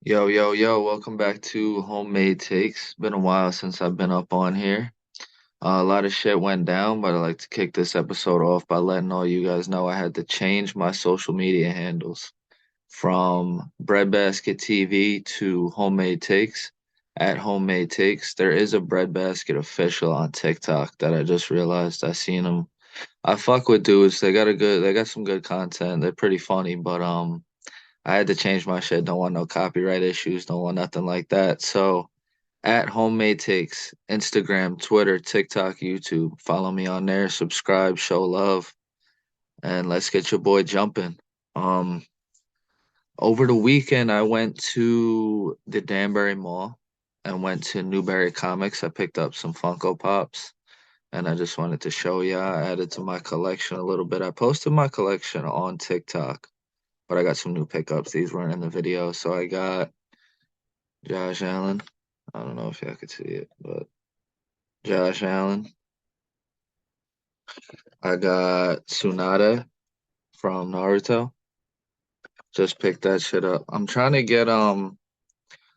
Yo, yo, yo, welcome back to Homemade Takes. Been a while since I've been up on here. A lot of shit went down, but I'd like to kick this episode off by letting all you guys know I had to change my social media handles from Breadbasket TV to Homemade Takes. At Homemade Takes, there is a Breadbasket official on TikTok that I just realized I seen them. I fuck with dudes. They got some good content. They're pretty funny, but I had to change my shit. Don't want no copyright issues. Don't want nothing like that. So at Homemade Takes, Instagram, Twitter, TikTok, YouTube. Follow me on there. Subscribe, show love, and let's get your boy jumping. Um, Over the weekend, I went to the Danbury Mall and went to Newberry Comics. I picked up some Funko Pops, and I just wanted to show ya. I added to my collection a little bit. I posted my collection on TikTok, but I got some new pickups. These weren't in the video, so I got Josh Allen. I don't know if y'all could see it, but Josh Allen. I got Tsunade from Naruto. Just picked that shit up. I'm trying to get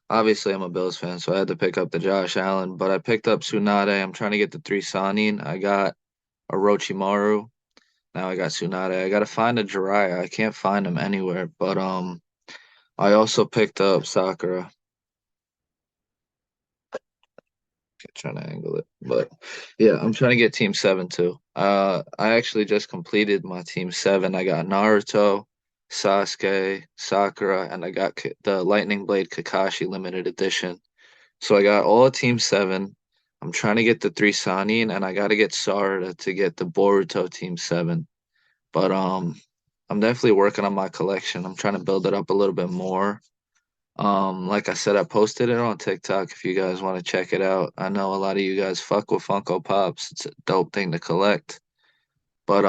obviously I'm a Bills fan, so I had to pick up the Josh Allen, but I picked up Tsunade. I'm trying to get the three Sanin. I got Orochimaru. Now I got Tsunade. I gotta find a Jiraiya. I can't find him anywhere, but I also picked up Sakura. Trying to angle it. But yeah, I'm trying to get Team 7 too. I actually just completed my Team 7. I got Naruto, Sasuke, Sakura, and I got the Lightning Blade Kakashi limited edition. So I got all of Team 7. I'm trying to get the three Sanin, and I got to get Sarada to get the Boruto Team 7. But I'm definitely working on my collection. I'm trying to build it up a little bit more. Like I said, I posted it on TikTok if you guys want to check it out. I know a lot of you guys fuck with Funko Pops. It's a dope thing to collect. But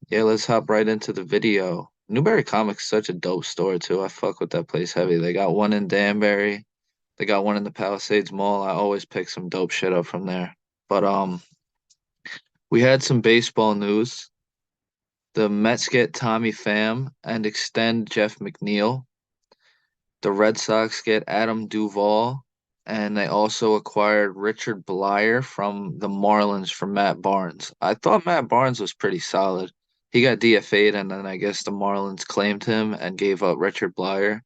yeah, let's hop right into the video. Newberry Comics is such a dope store too. I fuck with that place heavy. They got one in Danbury. They got one in the Palisades Mall. I always pick some dope shit up from there. But we had some baseball news. The Mets get Tommy Pham and extend Jeff McNeil. The Red Sox get Adam Duvall, and they also acquired Richard Blyer from the Marlins for Matt Barnes. I thought Matt Barnes was pretty solid. He got DFA'd, and then I guess the Marlins claimed him and gave up Richard Blyer.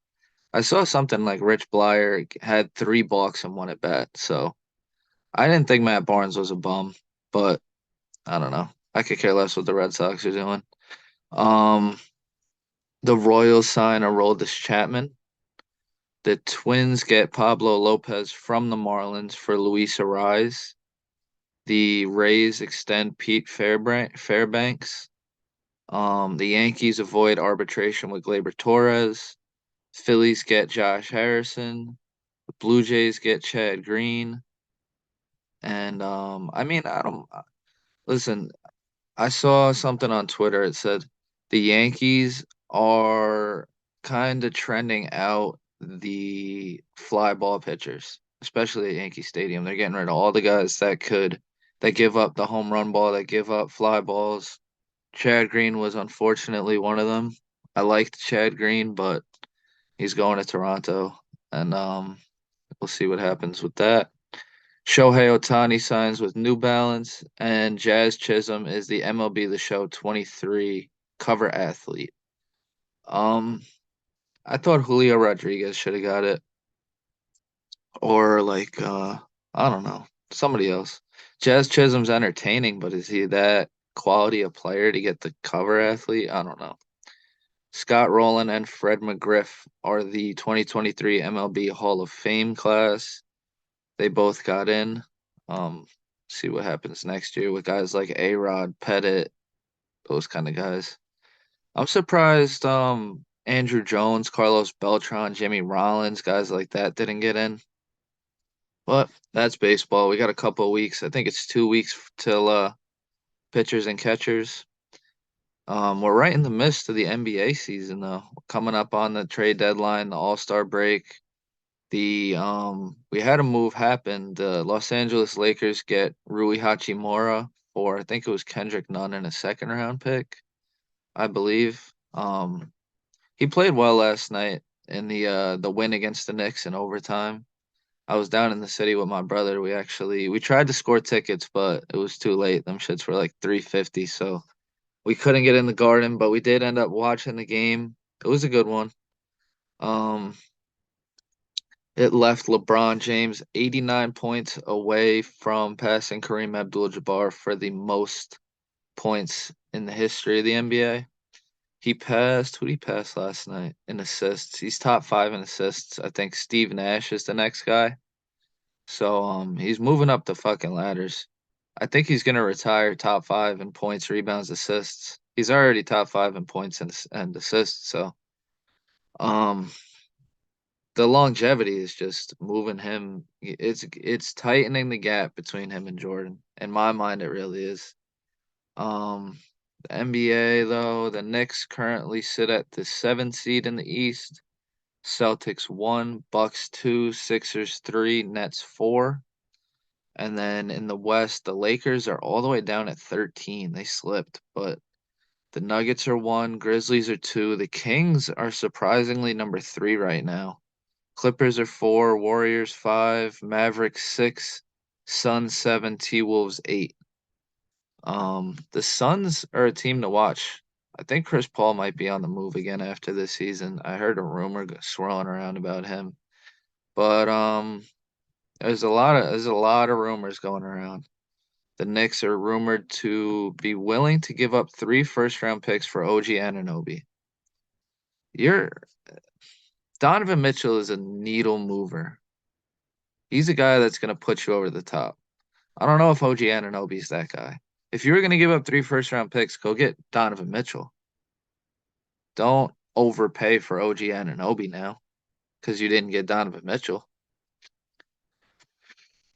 I saw something like Rich Blyer had three balks and one at bat, so I didn't think Matt Barnes was a bum, but I don't know. I could care less what the Red Sox are doing. Um, the Royals sign Aroldis Chapman. The Twins get Pablo Lopez from the Marlins for Luis Arraez. The Rays extend Pete Fairbanks. The Yankees avoid arbitration with Gleyber Torres. Phillies get Josh Harrison. The Blue Jays get Chad Green. And I mean, I don't listen. I saw something on Twitter. It said the Yankees are kind of trending out the fly ball pitchers, especially at Yankee Stadium. They're getting rid of all the guys that give up the home run ball, that give up fly balls. Chad Green was unfortunately one of them. I liked Chad Green, but he's going to Toronto, and we'll see what happens with that. Shohei Ohtani signs with New Balance, and Jazz Chisholm is the MLB The Show 23 cover athlete. Um, I thought Julio Rodriguez should have got it, or like I don't know, somebody else. Jazz Chisholm's entertaining, but is he that quality of player to get the cover athlete? I don't know. Scott Rowland and Fred McGriff are the 2023 MLB Hall of Fame class. They both got in. See what happens next year with guys like A-Rod, Pettit, those kind of guys. I'm surprised Andrew Jones, Carlos Beltran, Jimmy Rollins, guys like that didn't get in. But that's baseball. We got a couple of weeks. I think it's 2 weeks till pitchers and catchers. We're right in the midst of the NBA season though. Coming up on the trade deadline, the All-Star break. We had a move happen. The Los Angeles Lakers get Rui Hachimura for I think it was Kendrick Nunn in a second round pick, I believe. He played well last night. in the win against the Knicks in overtime. I was down in the city with my brother. We tried to score tickets, but it was too late. Them shits were like 350, so we couldn't get in the garden, but we did end up watching the game. It was a good one. Um, it left LeBron James 89 points away from passing Kareem Abdul-Jabbar for the most points in the history of the NBA. Who did he pass last night in assists? He's top five in assists. I think Steve Nash is the next guy. So he's moving up the fucking ladders. I think he's gonna retire top five in points, rebounds, assists. He's already top five in points and assists. So um the longevity is just moving him. It's tightening the gap between him and Jordan. In my mind, it really is. Um, the NBA though, the Knicks currently sit at the 7th seed in the East. Celtics 1, Bucks 2, Sixers 3, Nets 4. And then in the West, the Lakers are all the way down at 13. They slipped, but the Nuggets are 1, Grizzlies are 2. The Kings are surprisingly number 3 right now. Clippers are 4, Warriors 5, Mavericks 6, Suns 7, T-Wolves 8. The Suns are a team to watch. I think Chris Paul might be on the move again after this season. I heard a rumor swirling around about him. But there's a lot of rumors going around. The Knicks are rumored to be willing to give up 3 first-round picks for OG Anunoby. You're Donovan Mitchell is a needle mover. He's a guy that's gonna put you over the top. I don't know if OG Anunoby's that guy. If you were gonna give up 3 first-round picks, go get Donovan Mitchell. Don't overpay for OG Anunoby now because you didn't get Donovan Mitchell.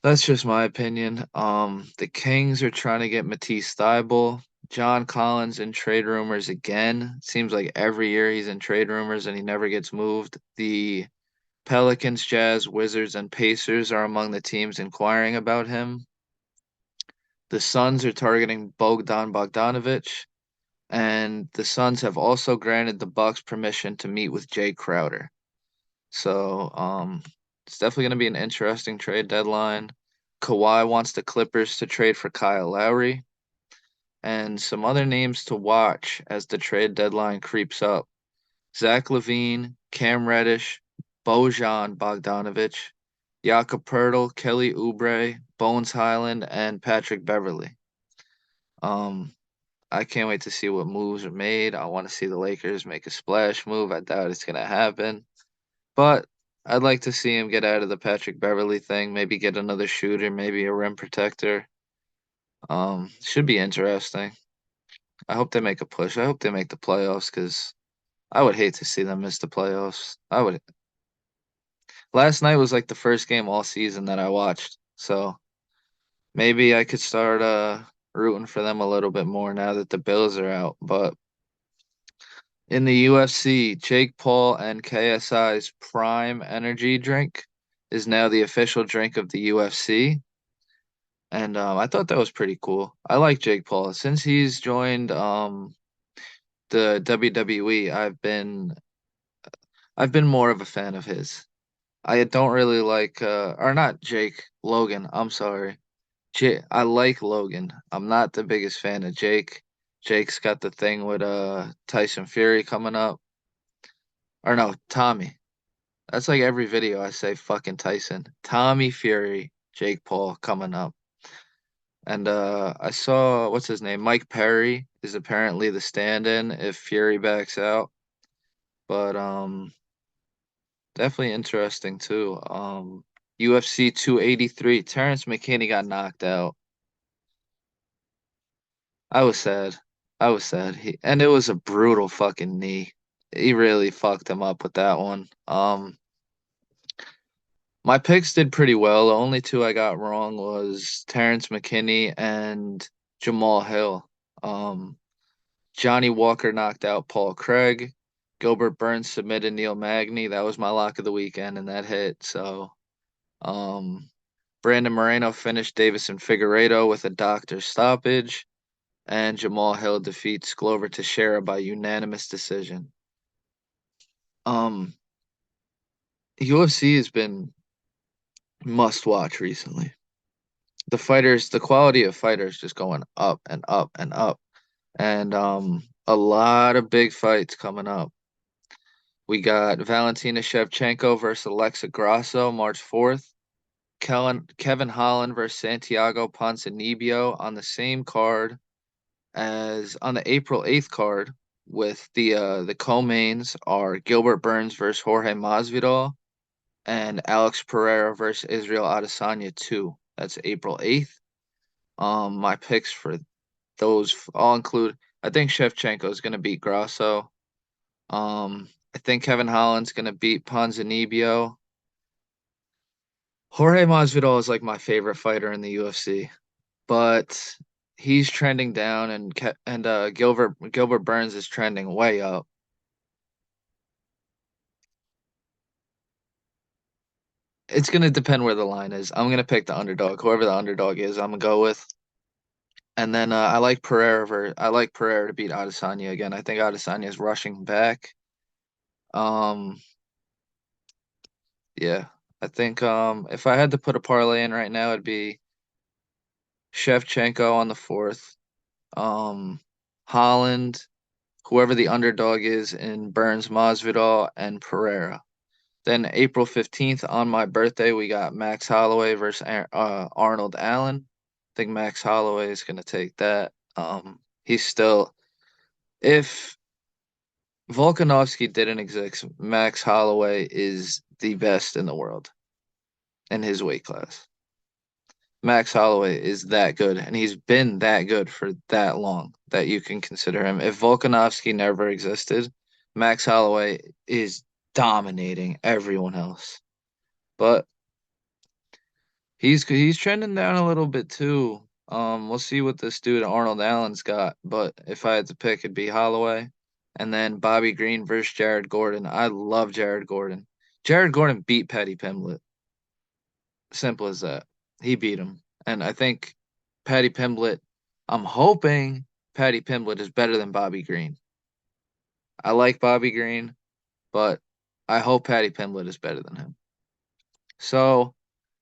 That's just my opinion. The Kings are trying to get Matisse Thybulle. John Collins in trade rumors again. Seems like every year he's in trade rumors and he never gets moved. The Pelicans, Jazz, Wizards, and Pacers are among the teams inquiring about him. The Suns are targeting Bogdan Bogdanovic, and the Suns have also granted the Bucks permission to meet with Jay Crowder. So, it's definitely going to be an interesting trade deadline. Kawhi wants the Clippers to trade for Kyle Lowry, and some other names to watch as the trade deadline creeps up. Zach LaVine, Cam Reddish, Bojan Bogdanovic, Jakob Poeltl, Kelly Oubre, Bones Highland, and Patrick Beverly. Um, I can't wait to see what moves are made. I want to see the Lakers make a splash move. I doubt it's gonna happen. But I'd like to see him get out of the Patrick Beverly thing, maybe get another shooter, maybe a rim protector. Should be interesting. I hope they make a push. I hope they make the playoffs because I would hate to see them miss the playoffs. I would. Last night was like the first game all season that I watched, so maybe I could start rooting for them a little bit more now that the Bills are out. But in the UFC, Jake Paul and KSI's Prime Energy drink is now the official drink of the UFC. And I thought that was pretty cool. I like Jake Paul. Since he's joined the WWE, I've been more of a fan of his. I don't really like or not Jake, Logan, I'm sorry. I like Logan. I'm not the biggest fan of Jake. Jake's got the thing with Tyson Fury coming up. Or no, Tommy. That's like every video I say fucking Tyson. Tommy Fury, Jake Paul coming up. And I saw what's his name? Mike Perry is apparently the stand-in if Fury backs out. But definitely interesting too. UFC 283, Terrence McKinney got knocked out. I was sad. I was sad. And it was a brutal fucking knee. He really fucked him up with that one. My picks did pretty well. The only two I got wrong was Terrence McKinney and Jamal Hill. Um, Johnny Walker knocked out Paul Craig. Gilbert Burns submitted Neil Magny. That was my lock of the weekend, and that hit. So, um, Brandon Moreno finished Davison Figueiredo with a doctor stoppage, and Jamal Hill defeats Glover Teixeira by unanimous decision. Um, UFC has been must watch recently. The quality of fighters just going up and up and up. And a lot of big fights coming up. We got Valentina Shevchenko versus Alexa Grasso March 4th. Kevin Holland versus Santiago Ponzinibbio on the same card as on the April 8th card with the co-mains are Gilbert Burns versus Jorge Masvidal and Alex Pereira versus Israel Adesanya 2. That's April 8th. My picks for those all include I think Shevchenko is going to beat Grasso. I think Kevin Holland's going to beat Ponzinibbio. Jorge Masvidal is like my favorite fighter in the UFC, but he's trending down, and Gilbert Burns is trending way up. It's gonna depend where the line is. I'm gonna pick the underdog, whoever the underdog is. I'm gonna go with, and then I like Pereira to beat Adesanya again. I think Adesanya is rushing back. Um, yeah, I think if I had to put a parlay in right now, it'd be Shevchenko on the fourth. Um, Holland, whoever the underdog is in Burns, Masvidal, and Pereira. Then April 15th on my birthday, we got Max Holloway versus Arnold Allen. I think Max Holloway is going to take that. He's still, if Volkanovski didn't exist, Max Holloway is the best in the world in his weight class. Max Holloway is that good, and he's been that good for that long that you can consider him. If Volkanovski never existed, Max Holloway is dominating everyone else. But he's trending down a little bit too. We'll see what this dude Arnold Allen's got, but if I had to pick, it'd be Holloway, and then Bobby Green versus Jared Gordon. I love Jared Gordon. Jared Gordon beat Paddy Pimblett. Simple as that. He beat him, and I think Paddy Pimblett. I'm hoping Paddy Pimblett is better than Bobby Green. I like Bobby Green, but I hope Paddy Pimblett is better than him. So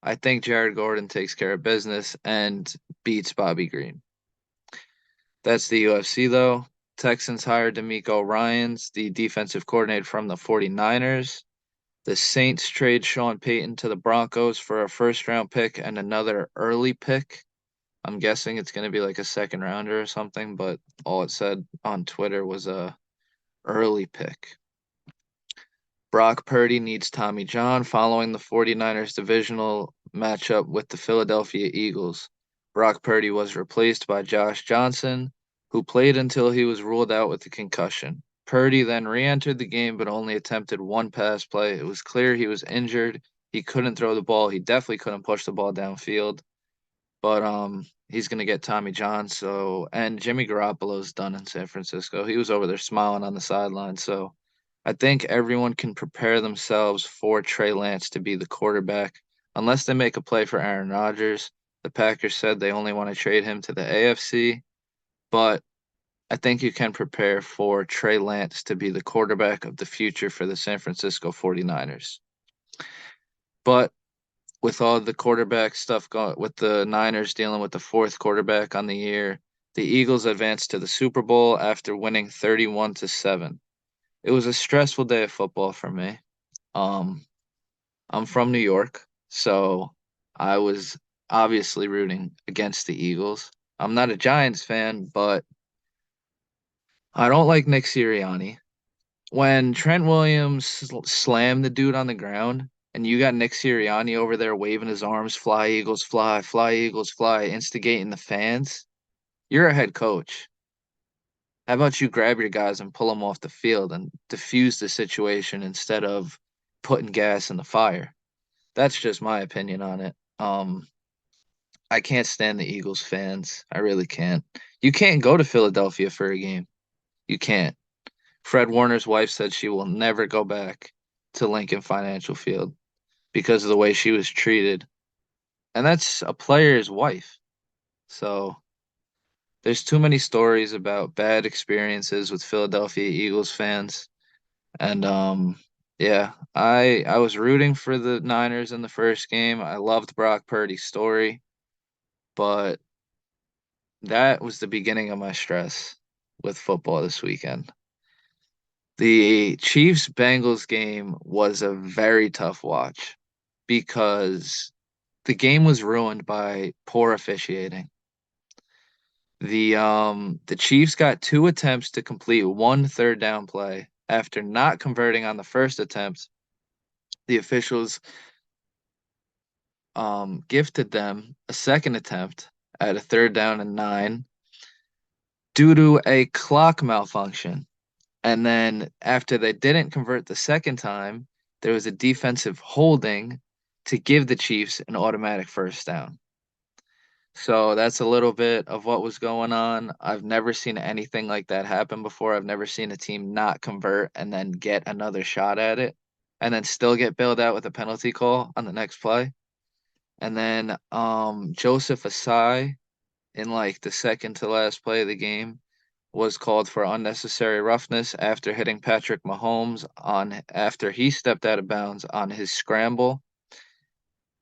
I think Jared Gordon takes care of business and beats Bobby Green. That's the UFC, though. Texans hired D'Amico Ryans, the defensive coordinator from the 49ers. The Saints trade Sean Payton to the Broncos for a first round pick and another early pick. I'm guessing it's going to be like a second rounder or something, but all it said on Twitter was a early pick. Brock Purdy needs Tommy John following the 49ers divisional matchup with the Philadelphia Eagles. Brock Purdy was replaced by Josh Johnson, who played until he was ruled out with a concussion. Purdy then re entered the game but only attempted one pass play. It was clear he was injured. He couldn't throw the ball. He definitely couldn't push the ball downfield. But he's gonna get Tommy John. So and Jimmy Garoppolo's done in San Francisco. He was over there smiling on the sideline. So I think everyone can prepare themselves for Trey Lance to be the quarterback, unless they make a play for Aaron Rodgers. The Packers said they only want to trade him to the AFC, but I think you can prepare for Trey Lance to be the quarterback of the future for the San Francisco 49ers. But with all the quarterback stuff going with the Niners dealing with the fourth quarterback on the year, the Eagles advanced to the Super Bowl after winning 31-7. It was a stressful day of football for me. Um, I'm from New York, so I was obviously rooting against the Eagles. I'm not a Giants fan, but I don't like Nick Sirianni. When Trent Williams slammed the dude on the ground, and you got Nick Sirianni over there waving his arms, fly Eagles, fly Eagles, fly, instigating the fans, you're a head coach. How about you grab your guys and pull them off the field and diffuse the situation instead of putting gas in the fire? That's just my opinion on it. I can't stand the Eagles fans. I really can't. You can't go to Philadelphia for a game. You can't. Fred Warner's wife said she will never go back to Lincoln Financial Field because of the way she was treated. And that's a player's wife. So there's too many stories about bad experiences with Philadelphia Eagles fans. And Yeah, I was rooting for the Niners in the first game. I loved Brock Purdy's story, but that was the beginning of my stress with football this weekend. The Chiefs Bengals game was a very tough watch because the game was ruined by poor officiating. The Chiefs got two attempts to complete one third down play. After not converting on the first attempt, the officials gifted them a second attempt at a third down and 9 due to a clock malfunction. And then after they didn't convert the second time, there was a defensive holding to give the Chiefs an automatic first down. So that's a little bit of what was going on. I've never seen anything like that happen before. I've never seen a team not convert and then get another shot at it and then still get bailed out with a penalty call on the next play. And then Joseph Asai in like the second to last play of the game was called for unnecessary roughness after hitting Patrick Mahomes on after he stepped out of bounds on his scramble.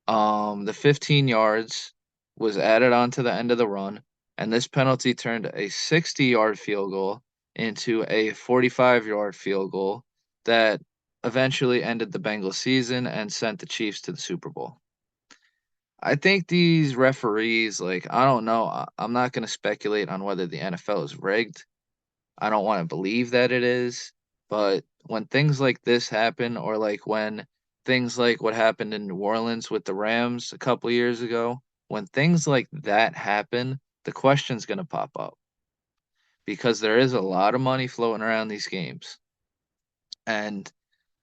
The 15 yards was added on to the end of the run, and this penalty turned a 60-yard field goal into a 45-yard field goal that eventually ended the Bengals season and sent the Chiefs to the Super Bowl. I think these referees, like, I don't know. I'm not going to speculate on whether the NFL is rigged. I don't want to believe that it is, but when things like this happen, or like when things like what happened in New Orleans with the Rams a couple years ago, when things like that happen, the question's going to pop up because there is a lot of money floating around these games. And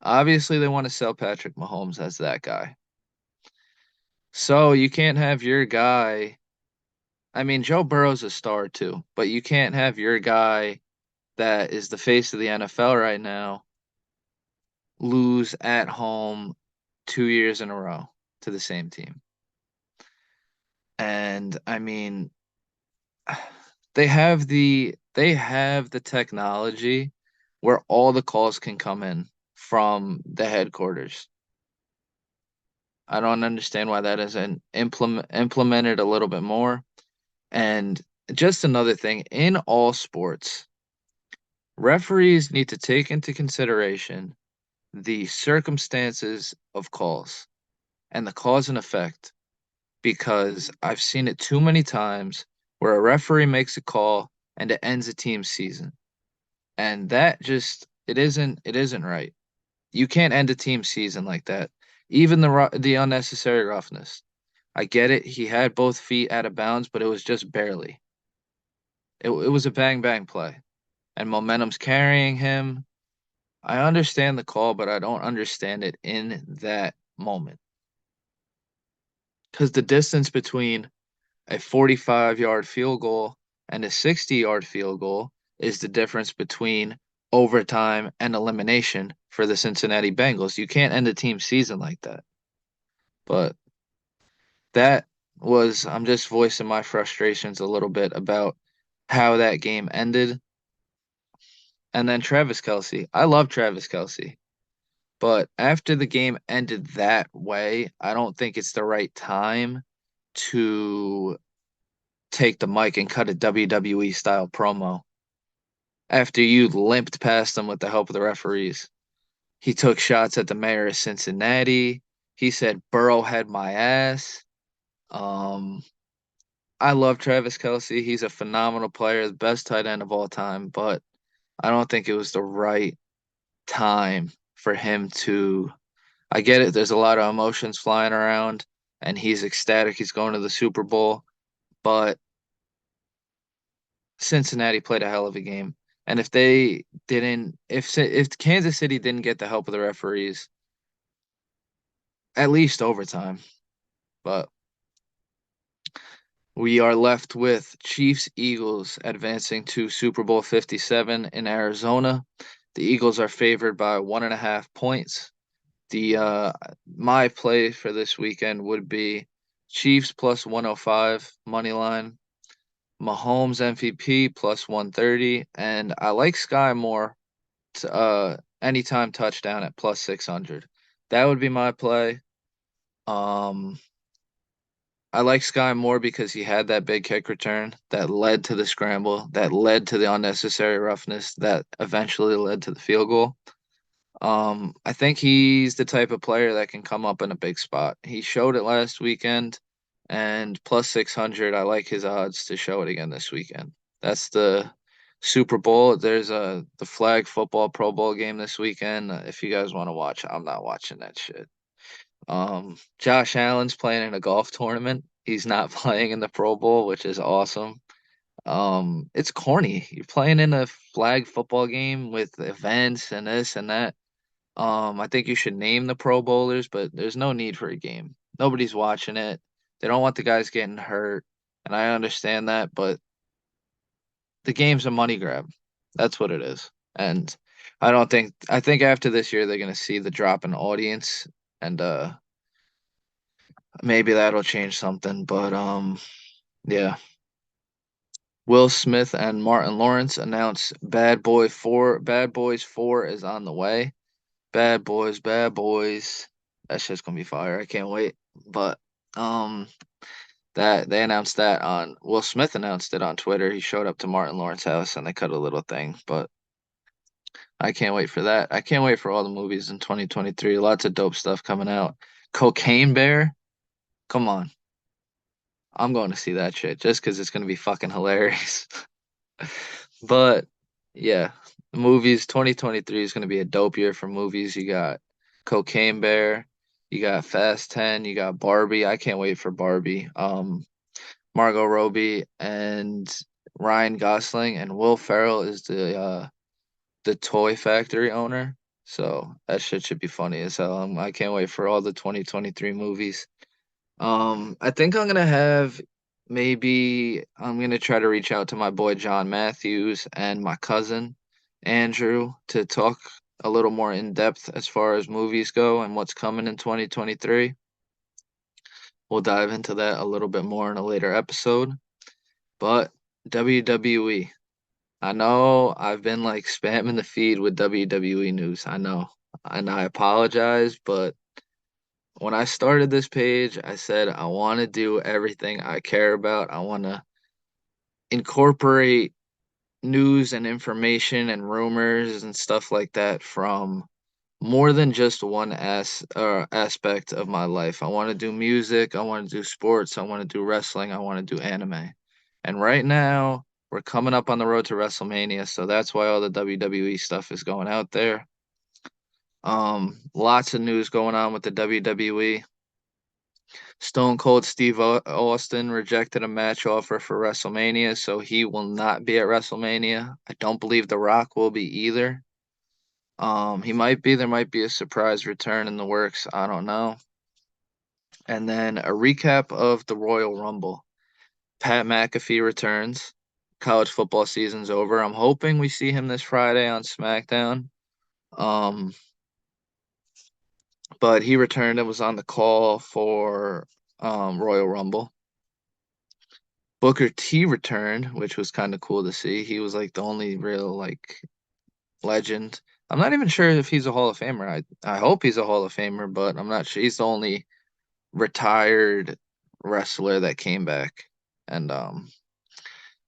obviously, they want to sell Patrick Mahomes as that guy. So you can't have your guy. I mean, Joe Burrow's a star too, but you can't have your guy that is the face of the NFL right now lose at home 2 years in a row to the same team. And I mean, they have the technology where all the calls can come in from the headquarters. I don't understand why that isn't implemented a little bit more. And just another thing, in all sports, referees need to take into consideration the circumstances of calls and the cause and effect because I've seen it too many times where a referee makes a call and it ends a team's season. And that just it isn't right. You can't end a team's season like that. Even the unnecessary roughness. I get it. He had both feet out of bounds, but it was just barely. It was a bang bang play. And momentum's carrying him. I understand the call, but I don't understand it in that moment. Because the distance between a 45-yard field goal and a 60-yard field goal is the difference between overtime and elimination for the Cincinnati Bengals. You can't end a team season like that. But that I'm just voicing my frustrations a little bit about how that game ended. And then Travis Kelce. I love Travis Kelce. But after the game ended that way, I don't think it's the right time to take the mic and cut a WWE style promo after you limped past him with the help of the referees. He took shots at the mayor of Cincinnati. He said Burrow had my ass. Um, I love Travis Kelce. He's a phenomenal player, the best tight end of all time, but I don't think it was the right time for him to. I get it. There's a lot of emotions flying around, and he's ecstatic. He's going to the Super Bowl, but Cincinnati played a hell of a game. And if they didn't, if Kansas City didn't get the help of the referees, at least overtime, but we are left with Chiefs Eagles advancing to Super Bowl 57 in Arizona. The Eagles are favored by 1.5 points. The My play for this weekend would be Chiefs plus 105 money line, Mahomes MVP plus 130, and I like Sky more to, anytime touchdown at plus 600. That would be my play. Um, I like Sky more because he had that big kick return that led to the scramble, that led to the unnecessary roughness, that eventually led to the field goal. I think he's the type of player that can come up in a big spot. He showed it last weekend, and plus 600, I like his odds to show it again this weekend. That's the Super Bowl. There's the flag football Pro Bowl game this weekend. If you guys want to watch, I'm not watching that shit. Josh Allen's playing in a golf tournament. He's not playing in the Pro Bowl, which is awesome. It's corny. You're playing in a flag football game with events and this and that. I think you should name the Pro Bowlers, but there's no need for a game. Nobody's watching it. They don't want the guys getting hurt, and I understand that, but the game's a money grab. That's what it is. And I think after this year they're gonna see the drop in audience and maybe that'll change something. But yeah. Will Smith and Martin Lawrence announced Bad Boys 4 is on the way. Bad Boys, Bad Boys. That shit's gonna be fire. I can't wait. But um that they announced that on Will Smith announced it on Twitter. He showed up to Martin Lawrence's house and they cut a little thing. But I can't wait for that. I can't wait for all the movies in 2023. Lots of dope stuff coming out. Cocaine Bear? Come on. I'm going to see that shit just because it's gonna be fucking hilarious. But yeah, movies 2023 is going to be a dope year for movies. You got Cocaine Bear, you got Fast 10, you got Barbie. I can't wait for Barbie. Margot Robbie and Ryan Gosling and Will Ferrell is the Toy Factory owner. So that shit should be funny as hell. I can't wait for all the 2023 movies. I think I'm gonna try to reach out to my boy John Matthews and my cousin Andrew to talk a little more in depth as far as movies go and what's coming in 2023. We'll dive into that a little bit more in a later episode. But WWE. I know I've been like spamming the feed with WWE news. I know. And I apologize, but when I started this page, I said I want to do everything I care about. I want to incorporate news and information and rumors and stuff like that from more than just one aspect of my life. I want to do music, I want to do sports, I want to do wrestling, I want to do anime. And right now, we're coming up on the road to WrestleMania, so that's why all the WWE stuff is going out there. Lots of news going on with the WWE. Stone Cold Steve Austin rejected a match offer for WrestleMania, so he will not be at WrestleMania. I don't believe The Rock will be either. He might be. There might be a surprise return in the works. I don't know. And then a recap of the Royal Rumble. Pat McAfee returns. College football season's over. I'm hoping we see him this Friday on SmackDown. Um, but he returned and was on the call for Royal Rumble. Booker T returned, which was kind of cool to see. He was like the only real like legend. I'm not even sure if he's a Hall of Famer. I hope he's a Hall of Famer, but I'm not sure. He's the only retired wrestler that came back. And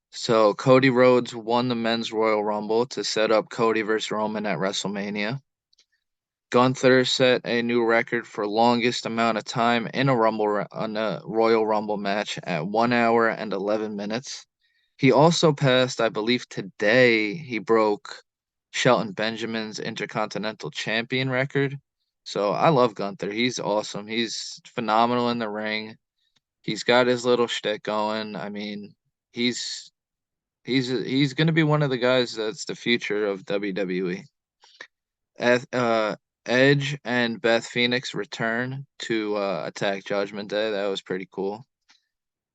so Cody Rhodes won the men's Royal Rumble to set up Cody versus Roman at WrestleMania. Gunther set a new record for longest amount of time in a Royal Rumble match at 1 hour and 11 minutes. He also passed, I believe today, he broke Shelton Benjamin's Intercontinental Champion record. So I love Gunther. He's awesome. He's phenomenal in the ring. He's got his little shtick going. I mean, he's he's gonna be one of the guys that's the future of WWE. Eth- uh, Edge and Beth Phoenix return to attack Judgment Day. That was pretty cool.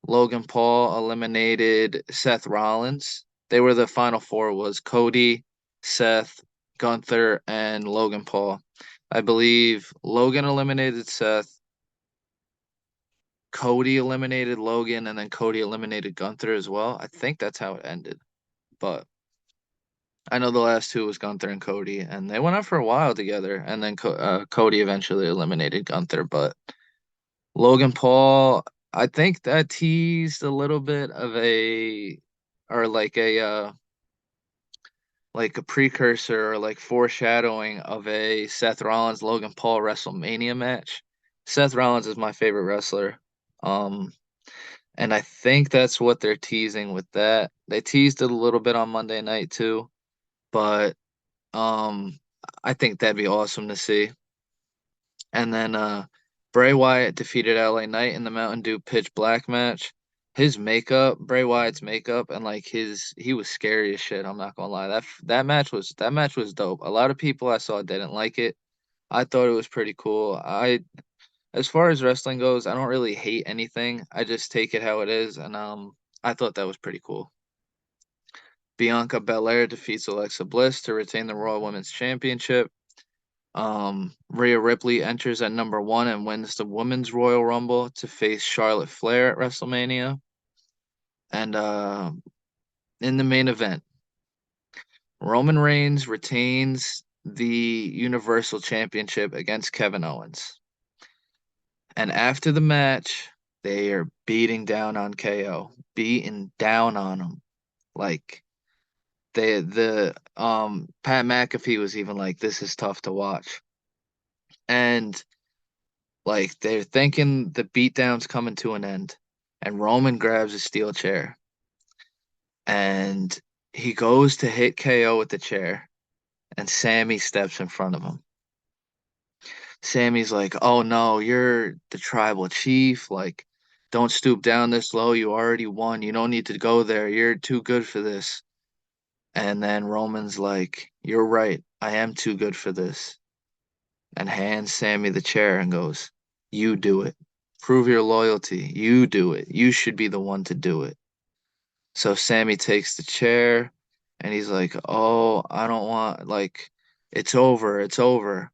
Logan Paul eliminated Seth Rollins. They were the final four was Cody, Seth, Gunther, and Logan Paul. I believe Logan eliminated Seth, Cody eliminated Logan, and then Cody eliminated Gunther as well. I think that's how it ended. But I know the last two was Gunther and Cody, and they went on for a while together, and then Cody eventually eliminated Gunther. But Logan Paul, I think that teased a little bit of a, or like a precursor or like foreshadowing of a Seth Rollins Logan Paul WrestleMania match. Seth Rollins is my favorite wrestler. Um, and I think that's what they're teasing with that. They teased it a little bit on Monday night too, but um I think that'd be awesome to see. And then Bray Wyatt defeated LA Knight in the Mountain Dew Pitch Black match. His makeup, Bray Wyatt's makeup, and like he was scary as shit. I'm not gonna lie. That match was dope. A lot of people I saw didn't like it. I thought it was pretty cool. As far as wrestling goes, I don't really hate anything. I just take it how it is, and I thought that was pretty cool. Bianca Belair defeats Alexa Bliss to retain the Raw Women's Championship. Rhea Ripley enters at number one and wins the Women's Royal Rumble to face Charlotte Flair at WrestleMania. And in the main event, Roman Reigns retains the Universal Championship against Kevin Owens. And after the match, they are beating down on KO, beating down on him. Like the Pat McAfee was even like, this is tough to watch. And like they're thinking the beatdown's coming to an end, and Roman grabs a steel chair and he goes to hit KO with the chair, and Sammy steps in front of him. Sammy's like, "Oh no, you're the tribal chief. Like, don't stoop down this low. You already won. You don't need to go there. You're too good for this." And then Roman's like, "You're right. I am too good for this." And hands Sammy the chair and goes, "You do it. Prove your loyalty. You do it. You should be the one to do it." So Sammy takes the chair and he's like, "Oh, I don't want, like, it's over. It's over."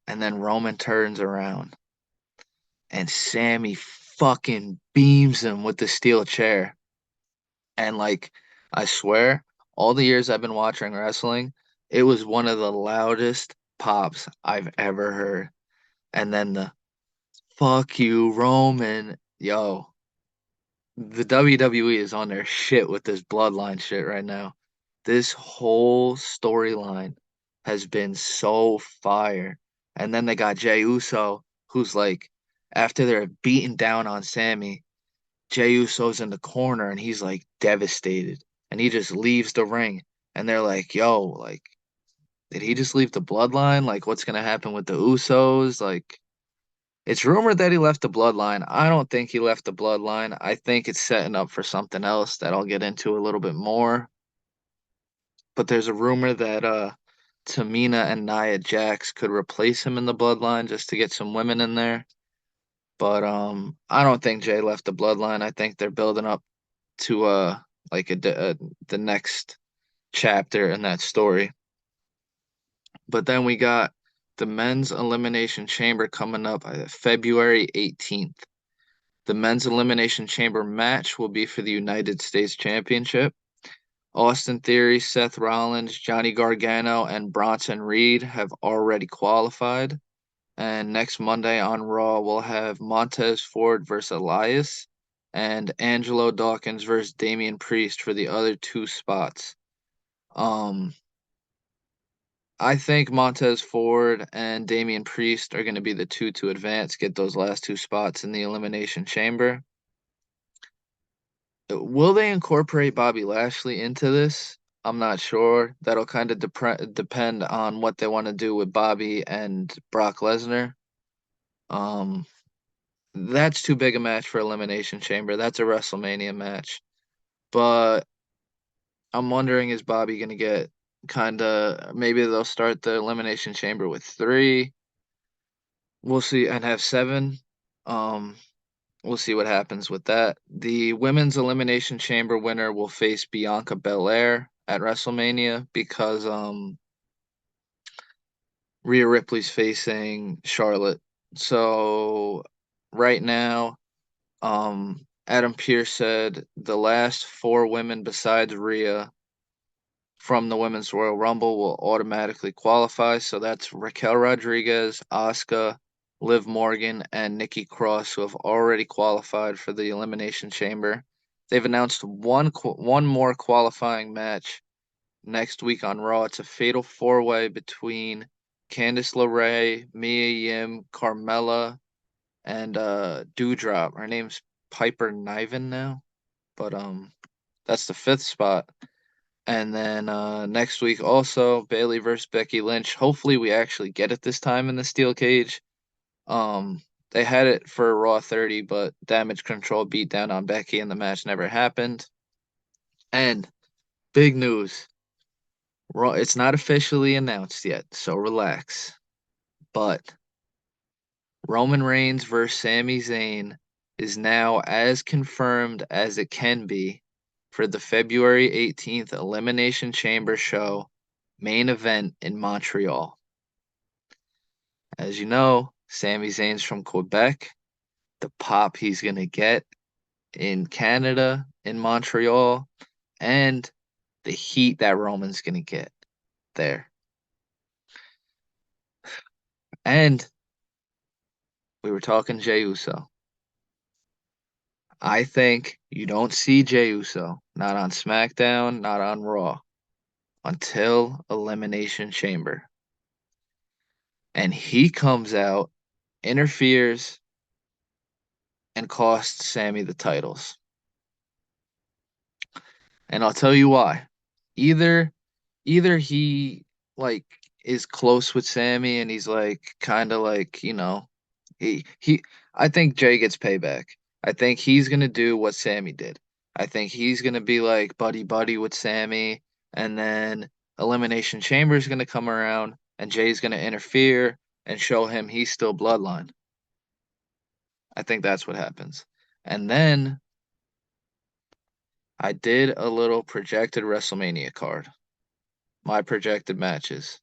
And then Roman turns around and Sammy fucking beams him with the steel chair. And, like, I swear, all the years I've been watching wrestling, it was one of the loudest pops I've ever heard. And then the fuck you, Roman. Yo, the WWE is on their shit with this bloodline shit right now. This whole storyline has been so fire. And then they got Jey Uso, who's like, after they're beating down on Sammy, Jey Uso's in the corner and he's like devastated. And he just leaves the ring. And they're like, yo, like, did he just leave the bloodline? Like, what's gonna happen with the Usos? Like, it's rumored that he left the bloodline. I don't think he left the bloodline. I think it's setting up for something else that I'll get into a little bit more. But there's a rumor that Tamina and Nia Jax could replace him in the bloodline just to get some women in there. But I don't think Jay left the bloodline. I think they're building up to like the next chapter in that story. But then we got the men's elimination chamber coming up February 18th. The men's elimination chamber match will be for the United States Championship. Austin Theory, Seth Rollins, Johnny Gargano, and Bronson Reed have already qualified. And next Monday on Raw, we'll have Montez Ford versus Elias and Angelo Dawkins versus Damian Priest for the other two spots. Um, I think Montez Ford and Damian Priest are going to be the two to advance, get those last two spots in the Elimination Chamber. Will they incorporate Bobby Lashley into this? I'm not sure. That'll kind of depend on what they want to do with Bobby and Brock Lesnar. Um, that's too big a match for Elimination Chamber. That's a WrestleMania match. But I'm wondering, is Bobby gonna get kind of, maybe they'll start the Elimination Chamber with three. We'll see, and have seven. Um, we'll see what happens with that. The women's elimination chamber winner will face Bianca Belair at WrestleMania because Rhea Ripley's facing Charlotte. So right now, Adam Pearce said the last four women besides Rhea from the Women's Royal Rumble will automatically qualify. So that's Raquel Rodriguez, Asuka, Liv Morgan, and Nikki Cross, who have already qualified for the Elimination Chamber. They've announced one more qualifying match next week on Raw. It's a fatal four-way between Candice LeRae, Mia Yim, Carmella, and Doudrop. Her name's Piper Niven now, but that's the fifth spot. And then next week also Bayley versus Becky Lynch. Hopefully we actually get it this time in the steel cage. They had it for Raw 30, but Damage Control beat down on Becky and the match never happened. And big news. Raw, it's not officially announced yet, so relax. But Roman Reigns versus Sami Zayn is now as confirmed as it can be for the February 18th Elimination Chamber show main event in Montreal. As you know, Sami Zayn's from Quebec. The pop he's going to get in Canada, in Montreal, and the heat that Roman's going to get there. And we were talking Jey Uso. I think you don't see Jey Uso, not on SmackDown, not on Raw, until Elimination Chamber. And he comes out, interferes, and costs Sammy the titles. And I'll tell you why. Either either he like is close with Sammy and he's like kind of like, he I think Jay gets payback. I think he's gonna do what Sammy did. I think he's gonna be like buddy buddy with Sammy, and then Elimination Chamber is gonna come around and Jay's gonna interfere and show him he's still bloodline. I think that's what happens. And then I did a little projected WrestleMania card, my projected matches.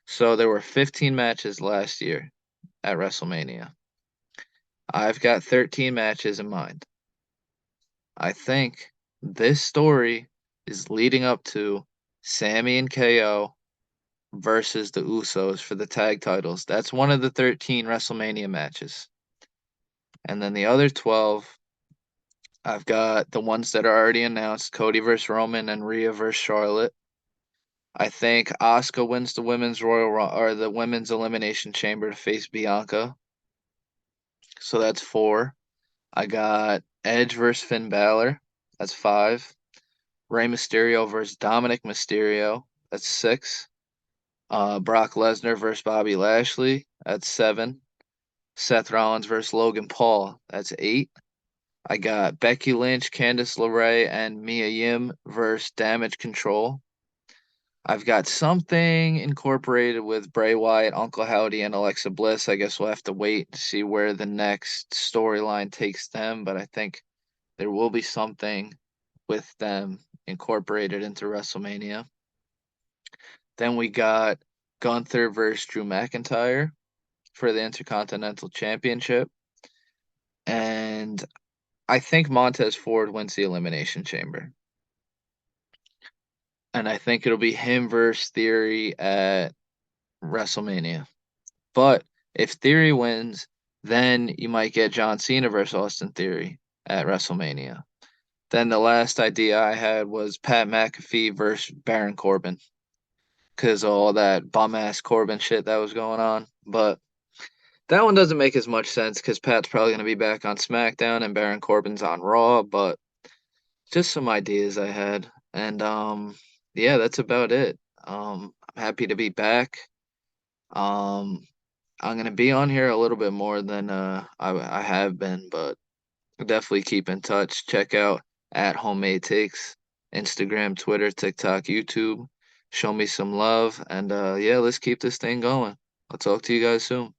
So there were 15 matches last year at WrestleMania. I've got 13 matches in mind. I think this story is leading up to Sammy and KO versus the Usos for the tag titles. That's one of the 13 WrestleMania matches. And then the other 12, I've got the ones that are already announced, Cody versus Roman and Rhea versus Charlotte. I think Asuka wins the women's or the women's elimination chamber to face Bianca. So that's 4. I got Edge versus Finn Balor. That's 5. Rey Mysterio versus Dominic Mysterio. That's 6. Brock Lesnar versus Bobby Lashley. That's 7. Seth Rollins versus Logan Paul. That's 8. I got Becky Lynch, Candice LeRae, and Mia Yim versus Damage Control. I've got something incorporated with Bray Wyatt, Uncle Howdy, and Alexa Bliss. I guess we'll have to wait to see where the next storyline takes them, but I think there will be something with them incorporated into WrestleMania. Then we got Gunther versus Drew McIntyre for the Intercontinental Championship. And I think Montez Ford wins the Elimination Chamber. And I think it'll be him versus Theory at WrestleMania. But if Theory wins, then you might get John Cena versus Austin Theory at WrestleMania. Then the last idea I had was Pat McAfee versus Baron Corbin because of all that bum ass Corbin shit that was going on. But that one doesn't make as much sense because Pat's probably going to be back on SmackDown and Baron Corbin's on Raw. But just some ideas I had. And yeah, that's about it. I'm happy to be back. Um, I'm gonna be on here a little bit more than I have been, but definitely keep in touch. Check out at Homemade Takes, Instagram, Twitter, TikTok, YouTube. Show me some love, and yeah, let's keep this thing going. I'll talk to you guys soon.